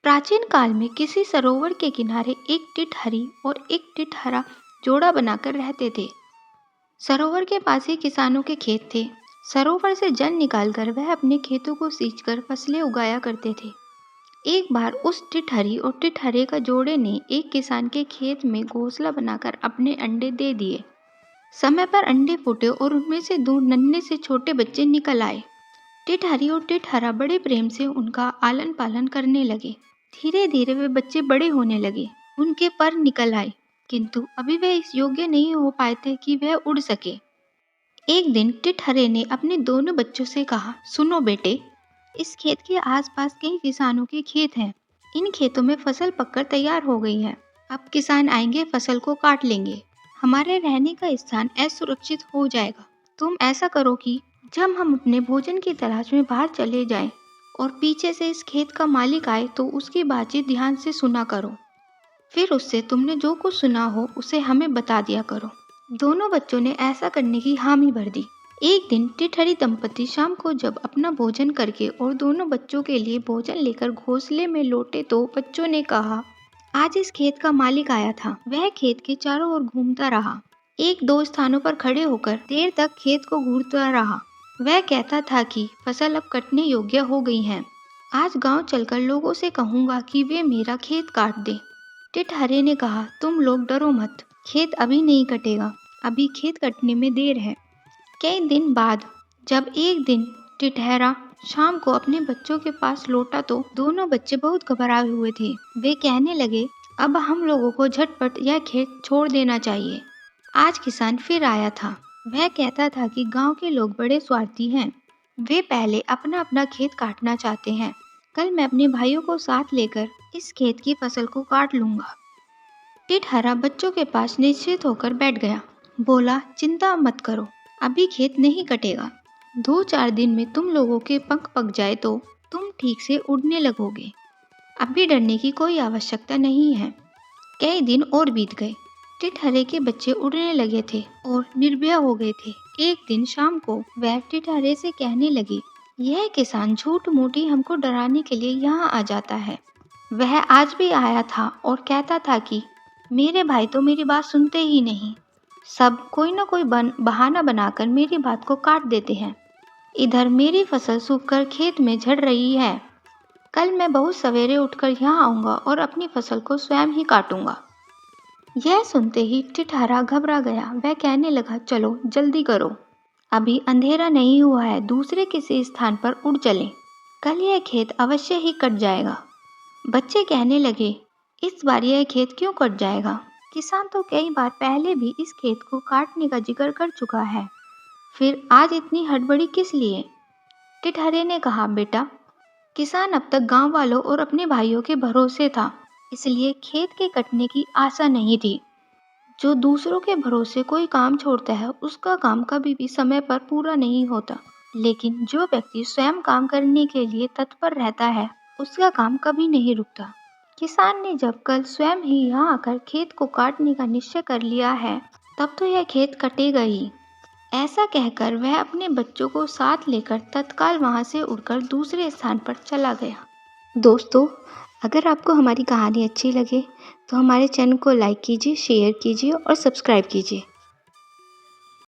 प्राचीन काल में किसी सरोवर के किनारे एक टिटहरी और एक टिटहरा जोड़ा बनाकर रहते थे। सरोवर के पास ही किसानों के खेत थे। सरोवर से जल निकालकर वह अपने खेतों को सींचकर फसलें उगाया करते थे। एक बार उस टिटहरी और टिटहरे का जोड़े ने एक किसान के खेत में घोंसला बनाकर अपने अंडे दे दिए। समय पर अंडे फूटे और उनमें से दो नन्हे से छोटे बच्चे निकल आए। टिटहरी और टिटहरा बड़े प्रेम से उनका आलन पालन करने लगे। धीरे धीरे वे बच्चे बड़े होने लगे, उनके पर निकल आए, किंतु अभी वे इस योग्य नहीं हो पाए थे कि वह उड़ सके। एक दिन टिटहरे ने अपने दोनों बच्चों से कहा, सुनो बेटे, इस खेत के आसपास कई किसानों के खेत हैं। इन खेतों में फसल पककर तैयार हो गई है। अब किसान आएंगे, फसल को काट लेंगे, हमारे रहने का स्थान असुरक्षित हो जाएगा। तुम ऐसा करो कि जब हम अपने भोजन की तलाश में बाहर चले जाएं और पीछे से इस खेत का मालिक आए तो उसकी बातचीत ध्यान से सुना करो। फिर उससे तुमने जो कुछ सुना हो उसे हमें बता दिया करो। दोनों बच्चों ने ऐसा करने की हामी भर दी। एक दिन टिटहरी दंपति शाम को जब अपना भोजन करके और दोनों बच्चों के लिए भोजन लेकर घोंसले में लौटे तो बच्चों ने कहा, आज इस खेत का मालिक आया था। वह खेत के चारों ओर घूमता रहा, एक दो स्थानों पर खड़े होकर देर तक खेत को घूरता रहा। वह कहता था कि फसल अब कटने योग्य हो गई है। आज गांव चलकर लोगों से कहूंगा कि वे मेरा खेत काट दे। टिटहरे ने कहा, तुम लोग डरो मत, खेत अभी नहीं कटेगा, अभी खेत कटने में देर है। कई दिन बाद जब एक दिन टिटहरा शाम को अपने बच्चों के पास लौटा तो दोनों बच्चे बहुत घबराए हुए थे। वे कहने लगे, अब हम लोगों को झटपट यह खेत छोड़ देना चाहिए। आज किसान फिर आया था। वह कहता था कि गांव के लोग बड़े स्वार्थी हैं, वे पहले अपना अपना खेत काटना चाहते हैं। कल मैं अपने भाइयों को साथ लेकर इस खेत की फसल को काट लूंगा। टिटहरा बच्चों के पास निश्चित होकर बैठ गया। बोला, चिंता मत करो, अभी खेत नहीं कटेगा। 2-4 दिन में तुम लोगों के पंख पक जाए तो तुम ठीक से उड़ने लगोगे। अभी डरने की कोई आवश्यकता नहीं है। कई दिन और बीत गए। टिटहरे के बच्चे उड़ने लगे थे और निर्भय हो गए थे। एक दिन शाम को वह टिटहरे से कहने लगे, यह किसान झूठ मूठी हमको डराने के लिए यहाँ आ जाता है। वह आज भी आया था और कहता था कि मेरे भाई तो मेरी बात सुनते ही नहीं, सब कोई ना कोई बहाना बनाकर मेरी बात को काट देते हैं। इधर मेरी फसल सूखकर खेत में झड़ रही है। कल मैं बहुत सवेरे उठकर यहाँ आऊँगा और अपनी फसल को स्वयं ही काटूंगा। यह सुनते ही टिटहरा घबरा गया। वह कहने लगा, चलो जल्दी करो, अभी अंधेरा नहीं हुआ है, दूसरे किसी स्थान पर उड़ चलें, कल यह खेत अवश्य ही कट जाएगा। बच्चे कहने लगे, इस बार यह खेत क्यों कट जाएगा? किसान तो कई बार पहले भी इस खेत को काटने का जिक्र कर चुका है, फिर आज इतनी हड़बड़ी किस लिए? टिटहरे ने कहा, बेटा, किसान अब तक गांव वालों और अपने भाइयों के भरोसे था, इसलिए खेत के कटने की आशा नहीं थी। जो दूसरों के भरोसे कोई काम छोड़ता है उसका काम कभी भी समय पर पूरा नहीं होता, लेकिन जो व्यक्ति स्वयं काम करने के लिए तत्पर रहता है उसका काम कभी नहीं रुकता। किसान ने जब कल स्वयं ही यहाँ आकर खेत को काटने का निश्चय कर लिया है, तब तो यह खेत कटेगा ही। ऐसा कहकर वह अपने बच्चों को साथ लेकर तत्काल वहाँ से उड़कर दूसरे स्थान पर चला गया। दोस्तों, अगर आपको हमारी कहानी अच्छी लगे तो हमारे चैनल को लाइक कीजिए, शेयर कीजिए और सब्सक्राइब कीजिए।